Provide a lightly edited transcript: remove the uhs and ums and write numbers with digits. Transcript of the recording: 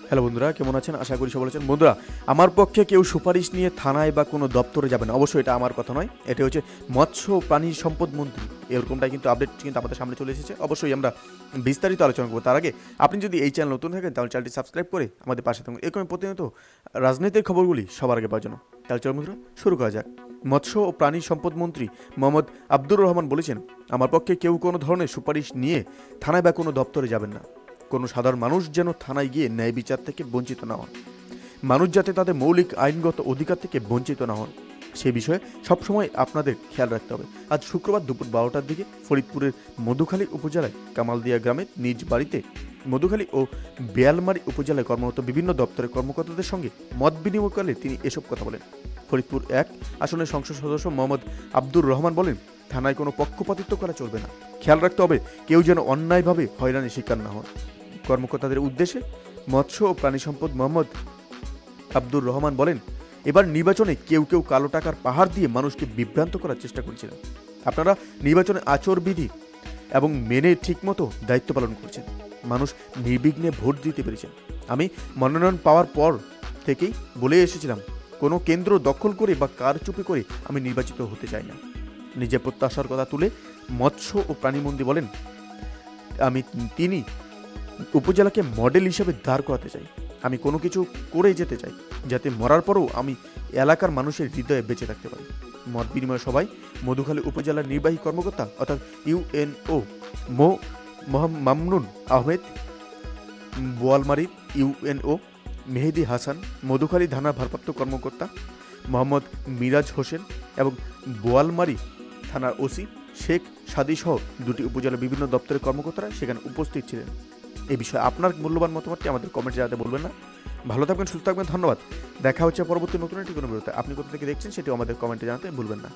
Hello বন্ধুরা, কেমন আছেন? আশা করি সবাই আছেন। বন্ধুরা, আমার পক্ষে কেউ সুপারিশ নিয়ে থানায় বা কোনো দপ্তরে যাবেন, অবশ্যই এটা আমার কথা নয়, এটা হচ্ছে মৎস্য ও প্রাণী সম্পদ মন্ত্রী। এরকমটাই কিন্তু আপডেট কিন্তু আমাদের সামনে চলে এসেছে। অবশ্যই আমরা বিস্তারিত আলোচনা করবো। তার আগে আপনি যদি এই চ্যানেল নতুন থাকেন তাহলে চ্যানেলটি সাবস্ক্রাইব করে আমাদের পাশে থাকুন, এরকম প্রতিনিয়ত রাজনীতির খবরগুলি সবার আগে পাওয়ার জন্য। তাহলে চলো বন্ধুরা, শুরু করা যাক। মৎস্য ও প্রাণী সম্পদ মন্ত্রী মোহাম্মদ আব্দুর রহমান বলেছেন, আমার পক্ষে কেউ কোনো ধরনের সুপারিশ নিয়ে থানায় বা কোনো দপ্তরে যাবেন না। কোনো সাধারণ মানুষ যেন থানায় গিয়ে ন্যায় বিচার থেকে বঞ্চিত না হন, মানুষ যাতে তাদের মৌলিক আইনগত অধিকার থেকে বঞ্চিত না হন, সে বিষয়ে সবসময় আপনাদের খেয়াল রাখতে হবে। আজ শুক্রবার দুপুর 12টার দিকে ফরিদপুরের মধুখালী উপজেলায় কামালদিয়া গ্রামের নিজ বাড়িতে মধুখালী ও বেয়ালমারী উপজেলায় কর্মরত বিভিন্ন দপ্তরের কর্মকর্তাদের সঙ্গে মত বিনিময়কালে তিনি এসব কথা বলেন। ফরিদপুর 1 আসনের সংসদ সদস্য মোহাম্মদ আব্দুর রহমান বলেন, থানায় কোনো পক্ষপাতিত্ব করা চলবে না, খেয়াল রাখতে হবে কেউ যেন অন্যায়ভাবে হয়রানির শিকার না হন। কর্মকর্তাদের উদ্দেশ্যে মৎস্য ও প্রাণী সম্পদ মোহাম্মদ আব্দুর রহমান বলেন, এবার নির্বাচনে কেউ কেউ কালো টাকার পাহাড় দিয়ে মানুষকে বিভ্রান্ত করার চেষ্টা করেছিলেন। আপনারা নির্বাচনে আচরবিধি এবং মেনে ঠিকমতো দায়িত্ব পালন করছেন, মানুষ নির্বিঘ্নে ভোট দিতে পেরেছেন। আমি মনোনয়ন পাওয়ার পর থেকেই বলে এসেছিলাম, কোনো কেন্দ্র দখল করে বা কারচুপি করে আমি নির্বাচিত হতে চাই না। নিজের প্রত্যাশার কথা তুলে মৎস্য ও প্রাণীমন্ত্রী বলেন, তিনি উপজেলাকে মডেল হিসেবে দাঁড় করাতে চাই। আমি কোনো কিছু করে যেতে চাই যাতে মরার পরও আমি এলাকার মানুষের হৃদয়ে বেঁচে থাকতে পারি। মত বিনিময় সভায় মধুখালী উপজেলার নির্বাহী কর্মকর্তা অর্থাৎ ইউএনও মামনুন আহমেদ, বোয়ালমারীর ইউএনও মেহেদি হাসান, মধুখালী থানার ভারপ্রাপ্ত কর্মকর্তা মোহাম্মদ মিরাজ হোসেন এবং বোয়ালমারী থানার ওসি শেখ সাদি সহ দুটি উপজেলার বিভিন্ন দপ্তরের কর্মকর্তারা সেখানে উপস্থিত ছিলেন। এই বিষয়ে আপনার মূল্যবান মতামতটি আমাদের কমেন্টে জানাতে বলবেন না। ভালো থাকবেন, সুস্থ থাকবেন, ধন্যবাদ। দেখা হচ্ছে পরবর্তী নতুন একটি কোনো ভিডিওতে। আপনি কোথা থেকে দেখছেন সেটিও আমাদের কমেন্টে জানাতে ভুলবেন না।